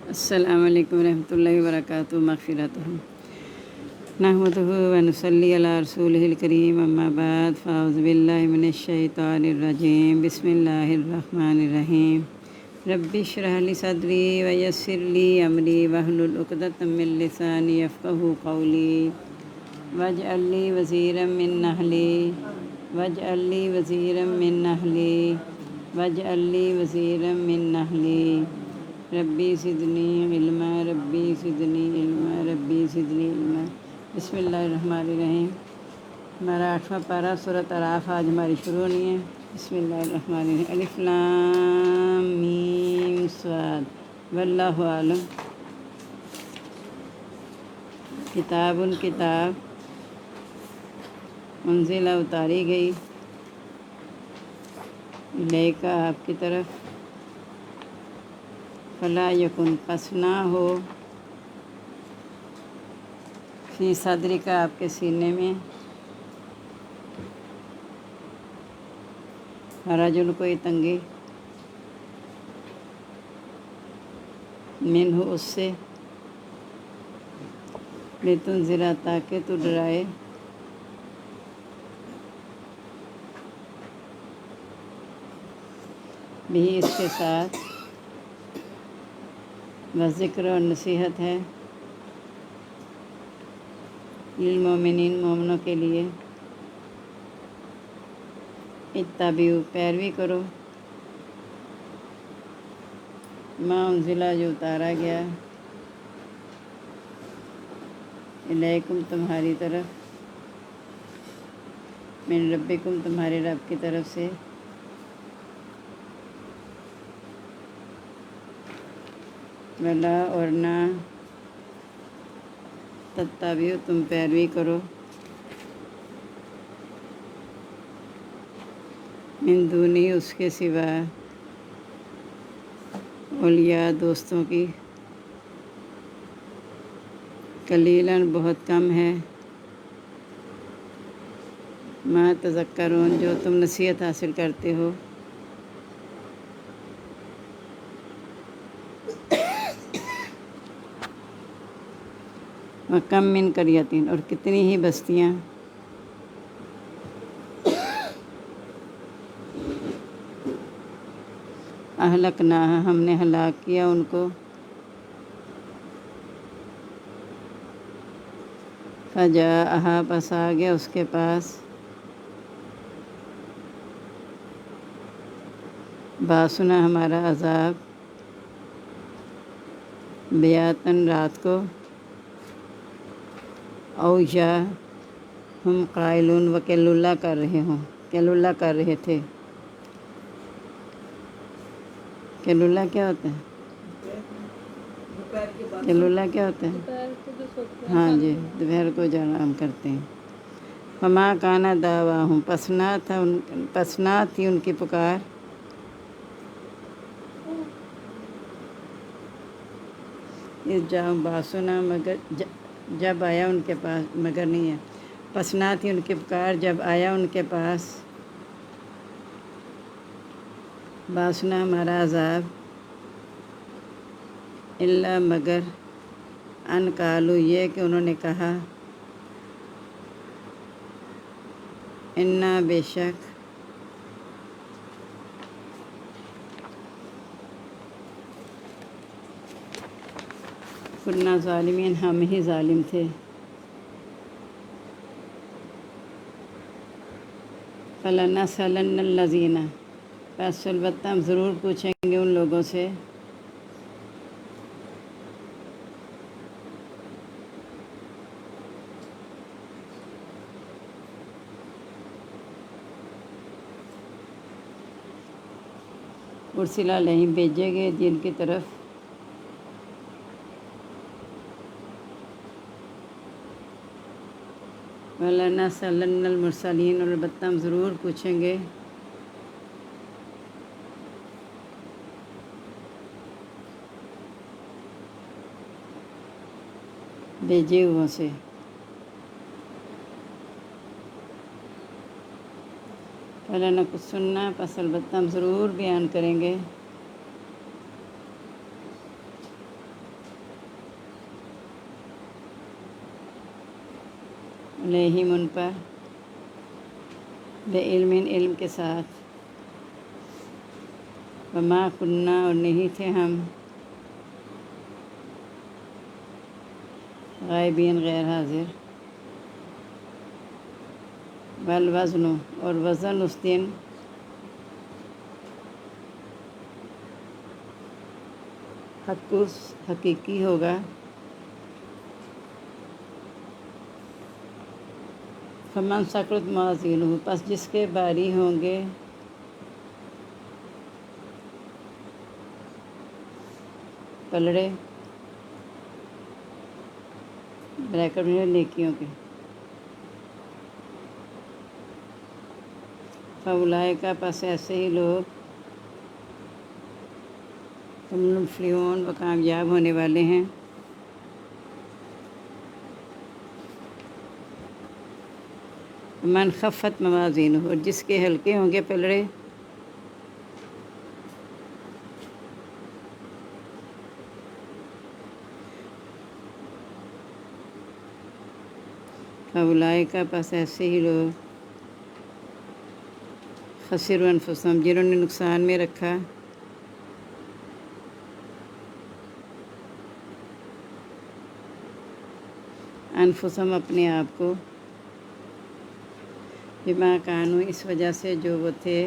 السلام علیکم ورحمۃ اللہ وبرکاتہ مغفرتہ نحمدہ و نصلی علی رسولہ الکریم اما بعد فاعوذ باللہ من الشیطان الرجیم بسم اللہ الرحمن الرحیم رب اشرح لی صدری ویسر لی امری واحلل عقدۃ من لسانی یفقہوا قولی واجعل لی وزیرا من اہلی واجعل لی وزیرا من اہلی واجعل لی وزیرا من اہلی ربی زدنی علما ربی زدنی علما ربی زدنی علما۔ بسم اللہ الرحمن الرحیم۔ ہمارا 8واں پارہ سورۃ اعراف آج ہماری شروع ہونی ہے۔ بسم اللہ الرحمن الرحیم۔ الف لام میم صاد واللہ اعلم۔ کتاب انزلہ اتاری گئی الیکا آپ کی طرف، فلا یکن پس نہ ہو، فی صدری کا آپ کے سینے میں، حرجن کوئی تنگی، منہ اس سے، لتنذر تاکہ تو ڈرائے، بھی اس کے ساتھ، ذکر اور نصیحت ہے، للمومنین مومنوں کے لیے، اتبعوا پیروی کرو، ما انزلہ جو اتارا گیا، الیکم تمہاری طرف، من ربکم تمہارے رب کی طرف سے، ولا اور نہ، تتبعوا تم پیروی کرو، من دونی اس کے سوا، اولیاء دوستوں کی، قلیلاً بہت کم ہے، ما تذکرون جو تم نصیحت حاصل کرتے ہو، وَكَم من قریۃ اور کتنی ہی بستیاں، اہلکناہا ہم نے ہلاک کیا ان کو، فجاءہا پس آ گیا اس کے پاس، باسنا ہمارا عذاب، بیاتاً رات کو، او یا ہم قائلون و قیلولہ کر رہے تھے۔ قیلولہ کیا ہوتا ہے؟ قیلولہ کیا ہوتا ہے؟ ہاں جی، دوپہر کو جو آرام کرتے ہیں۔ فما کانا دعواہم پس نہ تھی ان کی پکار، اس جاؤ باسنا مگر جب آیا ان کے پاس، مگر نہیں ہے، پس نہ تھی ان کی پکار جب آیا ان کے پاس، باسنا ہمارا عذاب، الا مگر، ان قالوا یہ کہ انہوں نے کہا، انا بے شک، کنا ظالمین ہم ہی ظالم تھے، فلنسألن الذین پس البتہ ہم ضرور پوچھیں گے ان لوگوں سے، ارسلہ علیہم بھیجے گئے جن کی طرف، وَلَنَسْأَلَنَّ الْمُرْسَلِينَ اور البتہ ہم ضرور پوچھیں گے بھیجے ہوئوں سے، فَلَنَقُصُّنَّ پس البتہ ہم ضرور بیان کریں گے، علیہم ان پر، بے علم علم کے ساتھ، وما کننا اور نہیں تھے ہم، غائبین غیر حاضر، والوزن اور وزن اس دن حقوس حقیقی ہوگا، فمن ثقلت موازینہ پس جس کے باری ہوں گے پلڑے، بریکٹ میں نیکیوں کے، فاولئک پس ایسے ہی لوگ ہم المفلحون وہ کامیاب ہونے والے ہیں، من خفت موازینہ اور جس کے ہلکے ہوں گے پلڑے، فاولئک پس ایسے ہی لوگ خسروا انفسہم جنہوں نے نقصان میں رکھا انفسہم اپنے آپ کو، بما کانوا اس وجہ سے جو وہ تھے،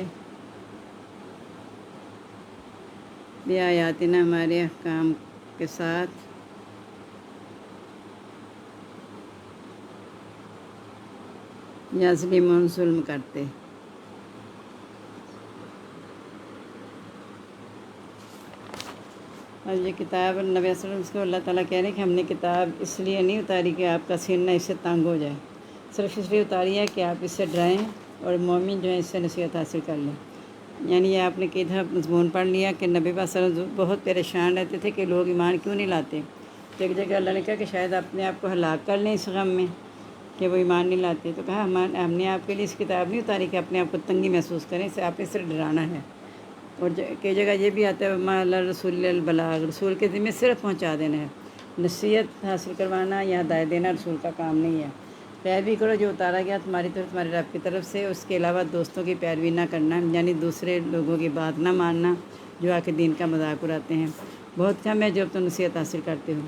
بآیاتنا ہمارے احکام کے ساتھ، یظلمون ظلم کرتے۔ اور یہ کتاب نبی صلی اللہ علیہ وسلم کو اللہ تعالیٰ کہہ رہے ہیں کہ ہم نے کتاب اس لیے نہیں اتاری کہ آپ کا سینہ اس سے تنگ ہو جائے، صرف اس لیے اتاری ہے کہ آپ اس سے ڈرائیں اور مومن جو ہے اس سے نصیحت حاصل کر لیں۔ یعنی یہ آپ نے کئی دفعہ مضمون پڑھ لیا کہ نبی صلی اللہ علیہ وسلم بہت پریشان رہتے تھے کہ لوگ ایمان کیوں نہیں لاتے، تو ایک جگہ اللہ نے کہا کہ شاید اپنے آپ کو ہلاک کر لیں اس غم میں کہ وہ ایمان نہیں لاتے، تو کہا ہم نے آپ کے لیے اس کتاب نہیں اتاری کہ اپنے آپ کو تنگی محسوس کریں، اسے آپ نے صرف ڈرانا ہے۔ اور کئی جگہ یہ بھی آتا ہے ما علی الرسول البلاغ، رسول کے ذمہ صرف پہنچا دینا ہے، نصیحت حاصل کروانا یا ہدایت دینا رسول کا کام نہیں ہے۔ پیروی کرو جو اتارا گیا تمہاری طرف تمہارے رب کی طرف سے، اس کے علاوہ دوستوں کی پیروی نہ کرنا، یعنی دوسرے لوگوں کی بات نہ ماننا جو آ کے دین کا مذاق اڑاتے ہیں۔ بہت کم ہے جب تم نصیحت حاصل کرتے ہو۔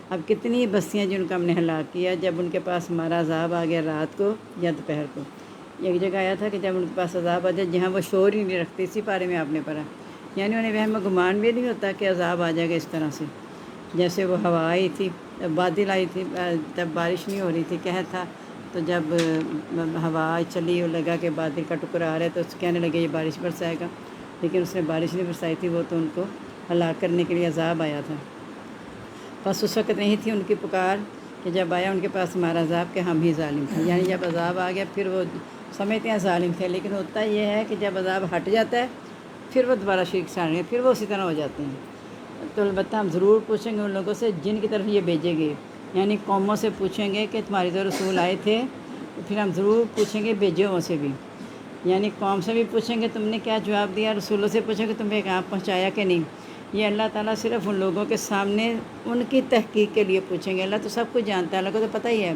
اب کتنی بستیاں جن کو ہم نے ہلاک کیا جب ان کے پاس ہمارا عذاب آ گیا رات کو یا دوپہر کو۔ ایک جگہ آیا تھا کہ جب ان کے پاس عذاب آ جائے جہاں وہ شور ہی نہیں رکھتے، اسی پارے میں آپ نے پڑھا، یعنی انہیں وہم و گمان بھی نہیں ہوتا کہ عذاب آ جائے گا اس طرح سے۔ جیسے وہ ہوا آئی تھی، بادل آئی تھی، تب بارش نہیں ہو رہی تھی، قحط تھا، تو جب ہوا چلی اور لگا کہ بادل کا ٹکڑا آ رہا ہے تو کہنے لگے یہ بارش برسائے گا، لیکن اس نے بارش نہیں برسائی تھی، وہ تو ان کو ہلاک کرنے کے لیے عذاب آیا تھا۔ بس اس وقت نہیں تھی ان کی پکار کہ جب آیا ان کے پاس ہمارا عذاب کہ ہم ہی ظالم تھے، یعنی جب عذاب آ گیا پھر وہ سمجھتے ہیں ظالم تھے، لیکن ہوتا یہ ہے کہ جب عذاب ہٹ جاتا ہے پھر وہ دوبارہ شرک چھاڑیں، پھر وہ اسی طرح ہو جاتے ہیں۔ تو البتہ ہم ضرور پوچھیں گے ان لوگوں سے جن کی طرف یہ بھیجے گئے، یعنی قوموں سے پوچھیں گے کہ تمہاری طرف رسول آئے تھے، تو پھر ہم ضرور پوچھیں گے بھیجے ہوں سے بھی، یعنی قوم سے بھی پوچھیں گے تم نے کیا جواب دیا، رسولوں سے پوچھیں گے تم نے کہاں پہنچایا کہ نہیں۔ یہ اللہ تعالیٰ صرف ان لوگوں کے سامنے ان کی تحقیق کے لیے پوچھیں گے، اللہ تو سب کچھ جانتا ہے، اللہ کو تو پتہ ہی ہے،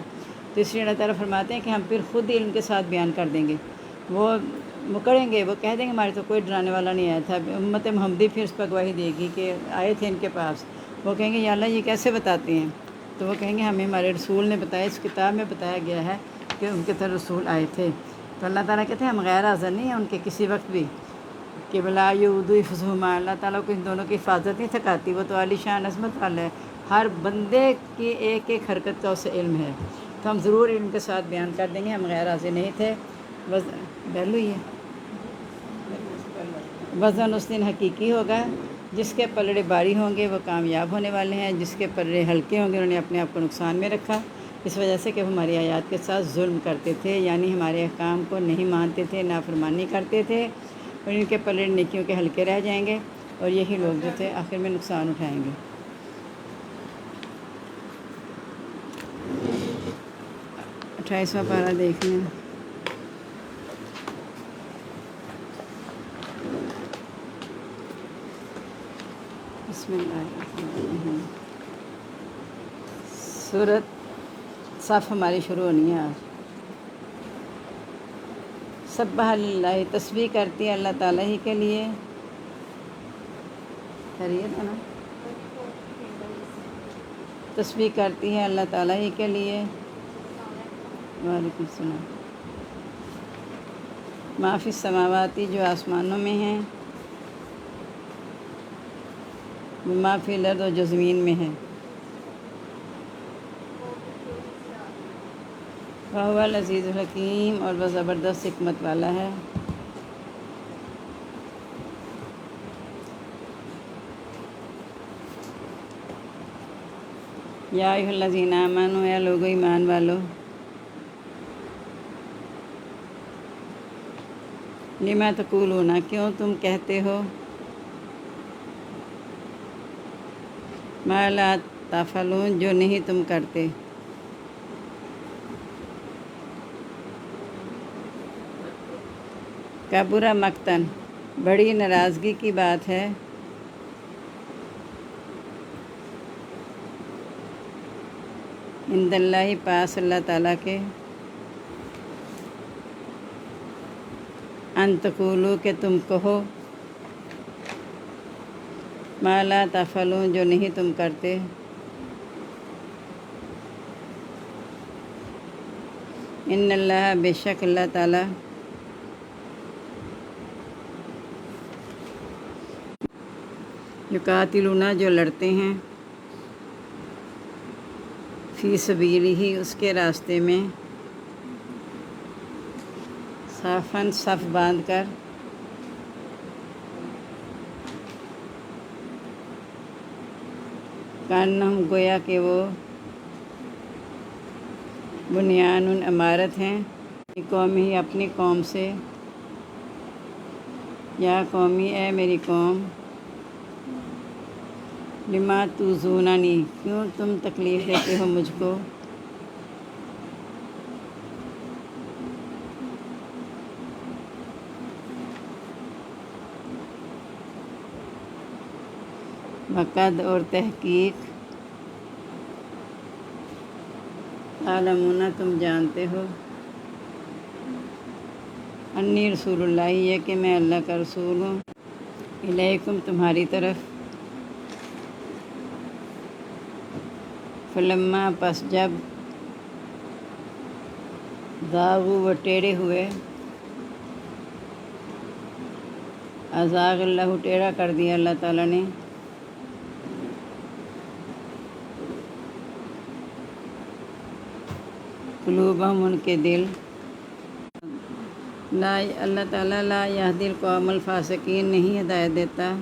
تو اس لیے اللہ تعالیٰ فرماتے ہیں کہ ہم پھر خود ہی ان کے ساتھ بیان کر دیں گے۔ وہ مکریں گے، وہ کہہ دیں گے ہمارے تو کوئی ڈرانے والا نہیں آیا تھا، امت محمدی پھر اس پر گواہی دے گی کہ آئے تھے ان کے پاس، وہ کہیں گے یا اللہ یہ کیسے بتاتے ہیں، تو وہ کہیں گے ہمیں ہمارے رسول نے بتایا، اس کتاب میں بتایا گیا ہے کہ ان کے طرف رسول آئے تھے۔ تو اللہ تعالیٰ کہتے ہیں ہم غیر حاضر نہیں ہیں ان کے کسی وقت بھی، کہ بلا یعودو حفظہما، اللہ تعالیٰ کو ان دونوں کی حفاظت نہیں تھکاتی، وہ تو عالی شان عظمت والا ہے، ہر بندے کی ایک ایک حرکت کا اسے علم ہے، تو ہم ضرور ان کے ساتھ بیان کر دیں گے ہم غیر حاضر نہیں تھے۔ بیل ہوئی ہے، وزن اس دن حقیقی ہوگا، جس کے پلڑے باری ہوں گے وہ کامیاب ہونے والے ہیں، جس کے پلڑے ہلکے ہوں گے انہوں نے اپنے آپ کو نقصان میں رکھا، اس وجہ سے کہ وہ ہماری آیات کے ساتھ ظلم کرتے تھے، یعنی ہمارے احکام کو نہیں مانتے تھے، نافرمانی کرتے تھے، اور ان کے پلڑے نیکیوں کے ہلکے رہ جائیں گے، اور یہی لوگ جو تھے آخر میں نقصان اٹھائیں گے۔ 28واں پارہ دیکھ لیں۔ بسم اللہ الرحمن الرحیم۔ سورۃ صف ہماری شروع ہونی ہے آج۔ سبح للہ، تسبیح کرتی ہے اللہ تعالیٰ ہی کے لیے. خیریت ہے نا؟ تسبیح کرتی ہے اللہ تعالیٰ ہی کے لیے. وعلیکم السلام. ما فی السماواتی، جو آسمانوں میں ہیں، ما فی الارض، جو زمین میں ہے. وہو العزیز الحکیم، اور وہ زبردست حکمت والا ہے. یا ایھا الذین آمنوا، اے لوگو ایمان والو، لما تقولون، کیوں تم کہتے ہو، ما لا تفعلون، جو نہیں تم کرتے. کبر مقتن، بڑی ناراضگی کی بات ہے، عند اللہ، پاس اللہ تعالیٰ کے، ان تقولوا، کہ تم کہو، ما لا تفعلون، جو نہیں تم کرتے. ان اللہ، بے شک اللہ تعالیٰ، یقاتلون، جو لڑتے ہیں، فی سبیلہ، اس کے راستے میں، صافاً، صف باندھ کر، کانہم، گویا کہ وہ، بنیان، عمارت ہیں، قوم ہی، اپنی قوم سے. یا قومی، اے میری قوم، لما تؤذوننی، کیوں تم تکلیف دیتے ہو مجھ کو. وقد، اور تحقیق، تعلمون، تم جانتے ہو، انی رسول اللہ، یہ کہ میں اللہ کا رسول ہوں، الیکم، تمہاری طرف. فلما، پس جب، زاغوا، وہ ٹیڑھے ہوئے، ازاغ اللہ، ٹیڑھا کر دیا اللہ تعالیٰ نے، قلوبہم، ان کے دل. لا، اللہ تعالیٰ لا یہدی القوم الفاسقین، نہیں ہدایت دیتا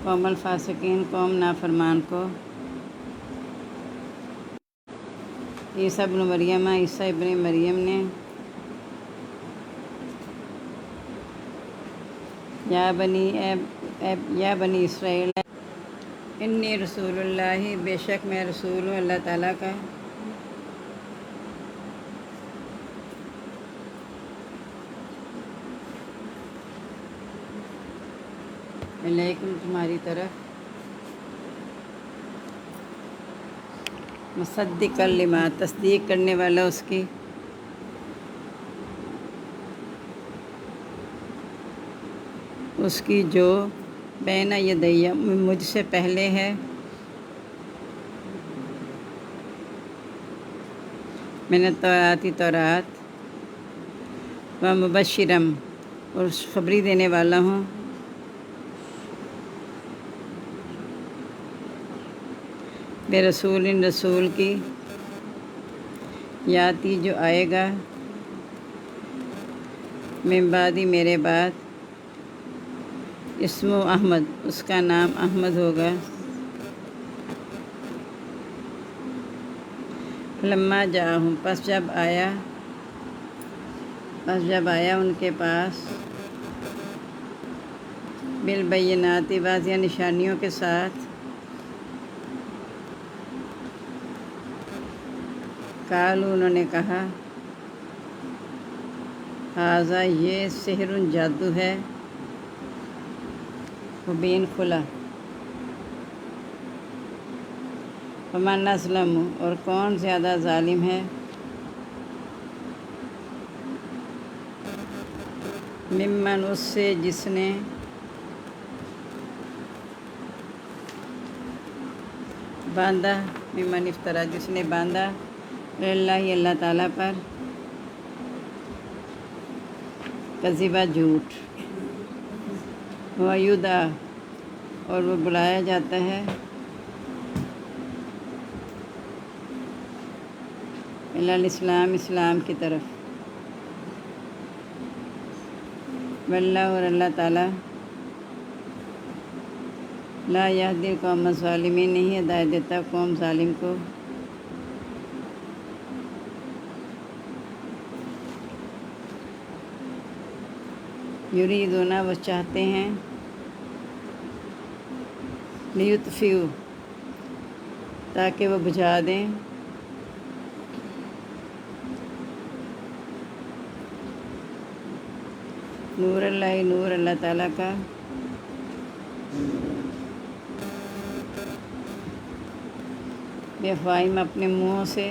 قوم الفاسقین، قوم نافرمان کو. عیسیٰ ابن مریم، عیسیٰ ابن مریم نے، یا بنی اسرائیل، انی رسول اللہ، بے شک میں رسول ہوں اللہ تعالیٰ کا، علیکم، تمہاری طرف، مصدقا لما، تصدیق کرنے والا اس کی، جو بین یدی، مجھ سے پہلے ہے، من التوراۃ، تورات، و مبشرا، اور خبری دینے والا ہوں، بے رسول، رسول کی، یاتی، جو آئے گا، من بعدی، میرے بعد، اسمہ احمد، اس کا نام احمد ہوگا. لما جاءہم، پس جب آیا ان کے پاس، بالبینات، واضح نشانیوں کے ساتھ، قالوا، انہوں نے کہا، ھذا، یہ سحر، جادو ہے، مبین، کھلا. فمن اسلم، اور کون زیادہ ظالم ہے، ممن، اس سے جس نے باندھا، ممن افطرا، جس نے باندھا، اللہ اللہ تعالیٰ پر، کذبہ، جھوٹ، ویدعا، اور وہ بلایا جاتا ہے، الاسلام، اسلام کی طرف، واللہ، اور اللہ تعالیٰ، لا یہدی القوم الظالمین، نہیں ہدایت دیتا قوم ظالم کو، یریدون، وہ چاہتے ہیں، لیطفئوا، تاکہ وہ بجھا دیں، نور اللہ، نور اللہ تعالیٰ کا، بافواہہم، اپنے منہوں سے،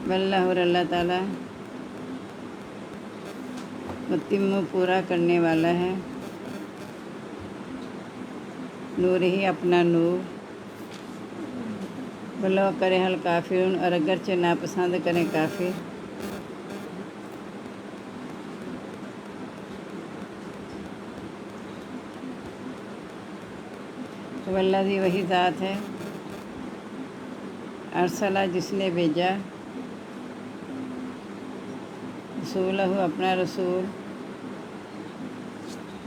واللہ، اور اللہ تعالیٰ، متم، پورا کرنے والا ہے، نور ہی، اپنا نور، ولو کرہ الکافرون، اور اگرچہ ناپسند کریں کافر، والذی، وہی ذات ہے، ارسلہ، جس نے بھیجا، رسولہ، اپنا رسول،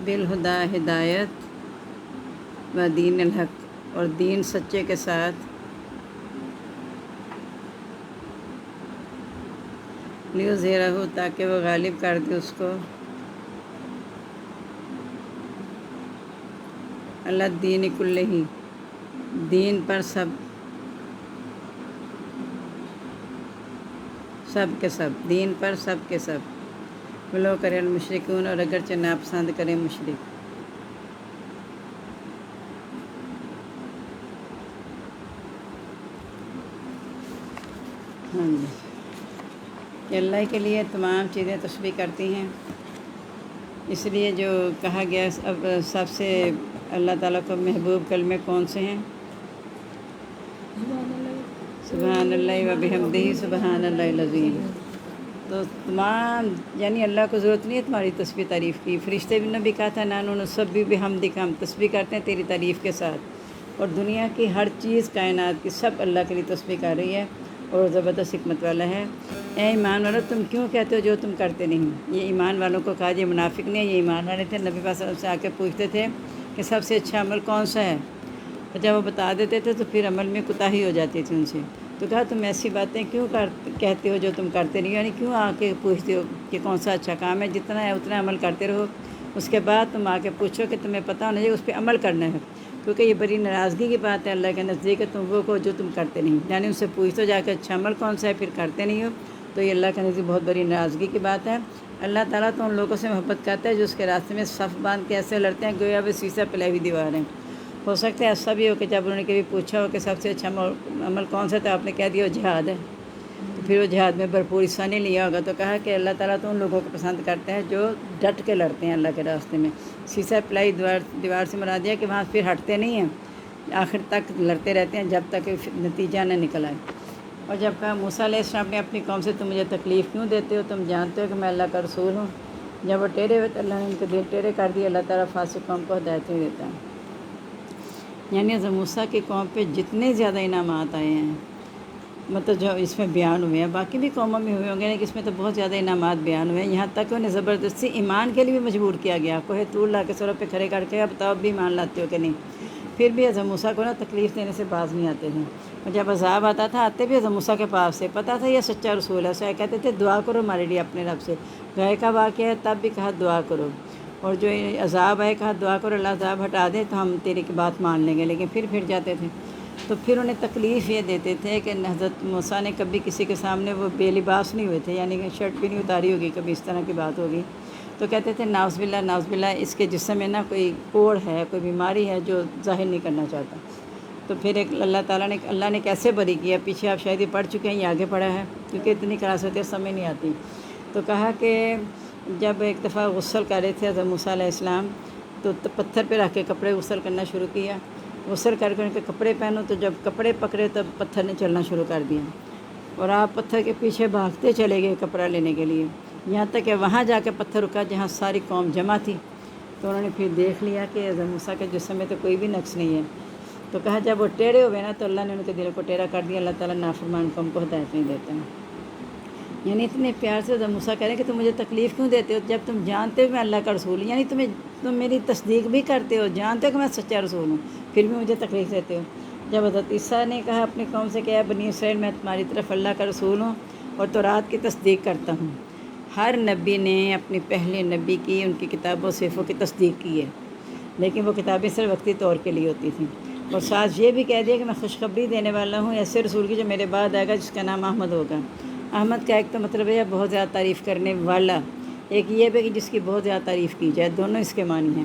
بالہدی، ہدایت، و دین الحق، اور دین سچے کے ساتھ، لیظہرہ، تاکہ وہ غالب کر دے اس کو، علی الدین کلہ، دین پر سب کے سب، دین پر سب کے سب، ولو کرہ المشرکون، اور اگرچہ ناپسند کریں مشرک۔ ہاں جی، کہ اللہ کے لیے تمام چیزیں تسبیح کرتی ہیں، اس لیے جو کہا گیا اب سب سے اللہ تعالیٰ کو محبوب کلمے کون سے ہیں؟ سبحان اللہ و بحمدہ، سبحان اللہ العظیم۔ تو تمام، یعنی اللہ کو ضرورت نہیں ہے تمہاری تسبیح تعریف کی، فرشتے نے بھی کہا تھا نحن نسبح بحمدک، ہم تسبیح کرتے ہیں تیری تعریف کے ساتھ، اور دنیا کی ہر چیز کائنات کی سب اللہ کے لیے تسبیح کر رہی ہے، اور زبردست حکمت والا ہے۔ اے ایمان والو، تم کیوں کہتے ہو جو تم کرتے نہیں؟ یہ ایمان والوں کو کہا، یہ منافق نہیں، یہ ایمان والے تھے، نبی پاک صلی اللہ علیہ وسلم سے آ کے پوچھتے تھے کہ سب سے اچھا عمل کون سا ہے، تو جب وہ بتا دیتے تھے تو پھر عمل میں کوتاہی ہو جاتی تھی ان سے، تو کہا تم ایسی باتیں کیوں کہتے ہو جو تم کرتے نہیں، یعنی کیوں آ کے پوچھتے ہو کہ کون سا اچھا کام ہے، جتنا ہے اتنا عمل کرتے رہو، اس کے بعد تم آ کے پوچھو کہ تمہیں پتہ ہونا چاہیے اس پہ عمل کرنا ہے، کیونکہ یہ بڑی ناراضگی کی بات ہے اللہ کے نزدیک، تم وہ کو جو تم کرتے نہیں، یعنی ان سے پوچھتے جا کے اچھا عمل کون سا ہے پھر کرتے نہیں ہو، تو یہ اللہ کے نزدیک بہت بڑی ناراضگی کی بات ہے۔ اللہ تعالیٰ تو ان لوگوں سے محبت کرتا ہے جو اس کے راستے میں صف باندھ کے ایسے لڑتے ہیں گویا وہ سیسا پلائی ہوئی دیوار ہیں۔ ہو سکتا ہے ایسا بھی ہو کہ جب انہوں نے کبھی پوچھا ہو کہ سب سے اچھا عمل کون سا تھا، آپ نے کہہ دیا جہاد ہے، تو پھر وہ جہاد میں بھرپور حصہ نہیں لیا ہوگا، تو کہا کہ اللہ تعالیٰ تو ان لوگوں کو پسند کرتے ہیں جو ڈٹ کے لڑتے ہیں اللہ کے راستے میں۔ سیسا پلائی دیوار سے مراد ہے کہ وہاں پھر ہٹتے نہیں ہیں، آخر تک لڑتے رہتے ہیں جب تک نتیجہ نہ نکل آئے۔ اور جب کہا موسیٰ علیہ السلام نے اپنی قوم سے تم مجھے تکلیف کیوں دیتے ہو، تم جانتے ہو کہ میں اللہ کا رسول ہوں، جب وہ ٹیڑے ہوئے تو اللہ نے ان کے دل ٹیڑے کر دیے، اللہ تعالیٰ فاسق قوم کو ہدایت نہیں دیتا ہے۔ یعنی حضرت موسیٰ کی قوم پہ جتنے زیادہ انعامات آئے ہیں، مطلب جو اس میں بیان ہوئے ہیں، باقی بھی قوموں میں ہوئے ہوں گے لیکن اس میں تو بہت زیادہ انعامات بیان ہوئے ہیں، یہاں تک انہیں زبردستی ایمان کے لیے بھی مجبور کیا گیا، کوہ طور لا کے سروں پہ کھڑے کر کے اب تب بھی ایمان لاتے ہو کہ نہیں، پھر بھی حضرت موسیٰ کو نا تکلیف دینے سے باز نہیں آتے تھے، اور جب عذاب آتا تھا آتے بھی حضرت موسیٰ کے پاس سے، پتہ تھا یہ سچا رسول ہے، سو کہتے تھے دعا کرو ہمارے لیے اپنے رب سے، گئے کا واقعہ ہے تب بھی کہا دعا کرو، اور جو عذاب آئے کہا دعا کرو اللہ عذاب ہٹا دے تو ہم تیری کی بات مان لیں گے، لیکن پھر جاتے تھے، تو پھر انہیں تکلیف یہ دیتے تھے کہ حضرت موسیٰ نے کبھی کسی کے سامنے وہ بے لباس نہیں ہوئے تھے، یعنی کہ شرٹ بھی نہیں اتاری ہوگی، کبھی اس طرح کی بات ہوگی، تو کہتے تھے ناؤز باللہ اس کے جسم میں نا کوئی کوڑ ہے، کوئی بیماری ہے جو ظاہر نہیں کرنا چاہتا۔ تو پھر ایک اللہ نے کیسے بری کیا، پیچھے آپ شاید یہ پڑھ چکے ہیں، یہ آگے پڑھا ہے کیونکہ اتنی کلاس ہوتی ہے سمجھ نہیں آتی۔ تو کہا کہ جب ایک دفعہ غسل کر رہے تھے حضرت موسیٰ علیہ السلام، تو پتھر پہ رکھ کے کپڑے غسل کرنا شروع کیا، غسل کر کے ان کے کپڑے پہنو، تو جب کپڑے پکڑے تب پتھر نے چلنا شروع کر دیا، اور آپ پتھر کے پیچھے بھاگتے چلے گئے کپڑا لینے کے لیے، یہاں تک کہ وہاں جا کے پتھر رکا جہاں ساری قوم جمع تھی۔ تو انہوں نے پھر دیکھ لیا کہ حضرت موسیٰ کے جسم میں تو کوئی بھی نقص نہیں ہے۔ تو کہا جب وہ ٹیڑھے ہوئے نا تو اللہ نے ان کے دل کو ٹیڑھا کر دیا، اللہ تعالیٰ نافرمان قوم کو ہدایت نہیں دیتے ہیں۔ یعنی اتنے پیار سے حضرت موسیٰ کہہ رہے ہیں کہ تم مجھے تکلیف کیوں دیتے ہو جب تم جانتے ہو میں اللہ کا رسول ہوں، یعنی تم میری تصدیق بھی کرتے ہو، جانتے ہو کہ میں سچا رسول ہوں، پھر بھی مجھے تکلیف دیتے ہو۔ جب حضرت عیسیٰ نے کہا اپنی قوم سے کہ اے بنی اسرائیل میں تمہاری طرف اللہ کا رسول ہوں اور تورات کی تصدیق کرتا ہوں۔ ہر نبی نے اپنی پہلے نبی کی ان کی کتابوں صحیفوں کی تصدیق کی ہے، لیکن وہ کتابیں صرف وقتی طور کے لیے ہوتی تھیں، اور ساتھ یہ بھی کہہ دیا کہ میں خوشخبری دینے والا ہوں ایسے رسول کی جو میرے بعد آئے گا جس کا نام احمد ہوگا۔ احمد کا ایک تو مطلب ہے بہت زیادہ تعریف کرنے والا، ایک یہ بھی کہ جس کی بہت زیادہ تعریف کی جائے، دونوں اس کے معنی ہیں۔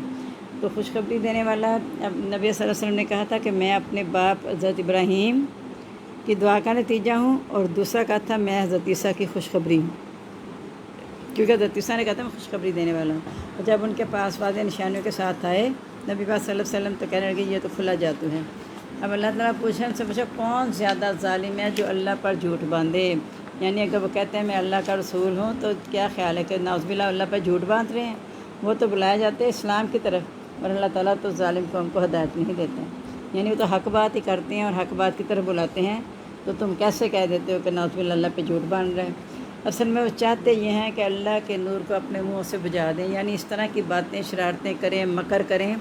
تو خوشخبری دینے والا اب نبی صلی اللہ علیہ وسلم نے کہا تھا کہ میں اپنے باپ حضرت ابراہیم کی دعا کا نتیجہ ہوں، اور دوسرا کہا تھا میں حضرت عیسیٰ کی خوشخبری ہوں، کیونکہ حضرت عیسیٰ نے کہا تھا میں خوشخبری دینے والا ہوں۔ اور جب ان کے پاس واضح نشانیوں کے ساتھ آئے نبی پاک صلی اللہ علیہ وسلم تو کہنے لگے یہ تو کھلا جادو ہے۔ اب اللہ تعالیٰ پوچھا ان سے پوچھا کون زیادہ ظالم ہے جو اللہ پر جھوٹ باندھے، یعنی اگر وہ کہتے ہیں میں اللہ کا رسول ہوں تو کیا خیال ہے کہ نعوذ باللہ اللہ پر جھوٹ باندھ رہے ہیں؟ وہ تو بلائے جاتے ہیں اسلام کی طرف، اور اللہ تعالیٰ تو ظالم قوم کو ہدایت نہیں دیتے ہیں، یعنی وہ تو حق بات ہی کرتے ہیں اور حق بات کی طرف بلاتے ہیں، تو تم کیسے کہہ دیتے ہو کہ نعوذ باللہ اللہ پہ جھوٹ باندھ رہے ہیں؟ اصل میں وہ چاہتے یہ ہیں کہ اللہ کے نور کو اپنے منہ سے بجھا دیں، یعنی اس طرح کی باتیں شرارتیں کریں، مکر کریں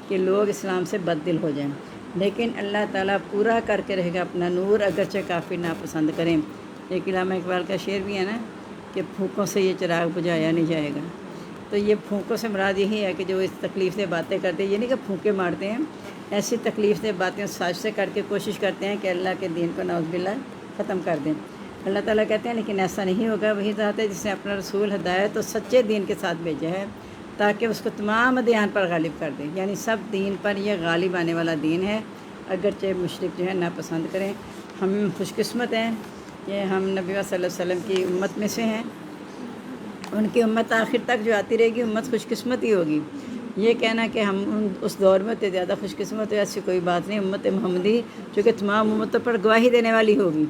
کہ لوگ اسلام سے بد دل ہو جائیں، لیکن اللہ تعالیٰ پورا کر کے رہے گا اپنا نور، اگرچہ کافی ناپسند کریں۔ ایک علامہ اقبال کا شعر بھی ہے نا کہ پھونکوں سے یہ چراغ بجھایا نہیں جائے گا، تو یہ پھونکوں سے مراد یہی ہے کہ جو اس تکلیف سے باتیں کرتے ہیں، یہ نہیں کہ پھونکے مارتے ہیں، ایسی تکلیف سے باتیں سازشیں کر کے کوشش کرتے ہیں کہ اللہ کے دین کو نعوذ باللہ ختم کر دیں۔ اللہ تعالیٰ کہتے ہیں لیکن ایسا نہیں ہوگا، وہی ذات ہے جس نے اپنا رسول ہدایت اور سچے دین کے ساتھ بھیجا ہے تاکہ اس کو تمام ادیان پر غالب کر دے، یعنی سب دین پر یہ غالب آنے والا دین ہے، اگرچہ مشرک جو ہے ناپسند کریں۔ ہم خوش قسمت ہیں، یہ ہم نبی صلی اللہ علیہ وسلم کی امت میں سے ہیں، ان کی امت آخر تک جو آتی رہے گی امت خوش قسمت ہی ہوگی۔ یہ کہنا کہ ہم اس دور میں تو زیادہ خوش قسمت ہے ایسی کوئی بات نہیں، امت محمدی چونکہ تمام امتوں پر گواہی دینے والی ہوگی،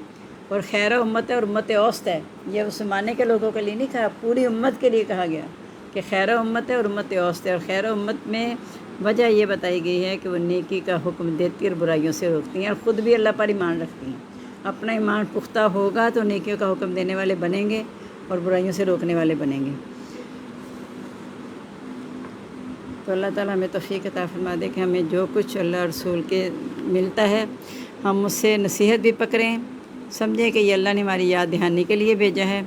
اور خیر امت ہے اور امت اوسط ہے، یہ اس زمانے کے لوگوں کے لیے نہیں کہا، پوری امت کے لیے کہا گیا کہ خیر امت ہے اور امت اوسط ہے، اور خیر امت میں وجہ یہ بتائی گئی ہے کہ وہ نیکی کا حکم دیتی اور برائیوں سے روکتی ہیں، اور خود بھی اللہ پر ایمان رکھتی ہیں۔ اپنا ایمان پختہ ہوگا تو نیکیوں کا حکم دینے والے بنیں گے اور برائیوں سے روکنے والے بنیں گے۔ تو اللہ تعالیٰ ہمیں توفیق عطا فرما دے کہ ہمیں جو کچھ اللہ رسول کے ملتا ہے ہم اس سے نصیحت بھی پکڑیں، سمجھیں کہ یہ اللہ نے ہماری یاد دہانی کے لیے بھیجا ہے،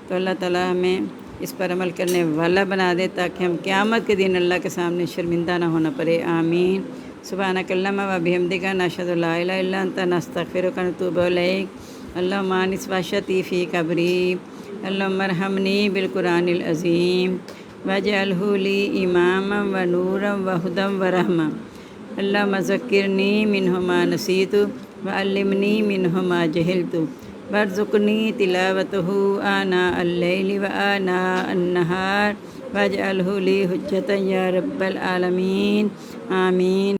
تو اللہ تعالیٰ ہمیں اس پر عمل کرنے والا بنا دے تاکہ ہم قیامت کے دن اللہ کے سامنے شرمندہ نہ ہونا پڑے۔ آمین۔ سبحانک اللہم و بحمدک نشہد ان لا الہ الا انت نستغفرک و نتوب الیک۔ اللہم انس وحشتی فی قبری، اللہم ارحمنی بالقرآن العظیم واجعلہ لی اماما و نورا و ہدی و رحمہ۔ اللہم ذکرنی منہ ما نسیت وعلمنی منہ ما جہلت وارزقنی تلاوتہ آناء اللیل و آناء النہار واجعلہ لی حجۃ یا رب العالمین۔ آمین۔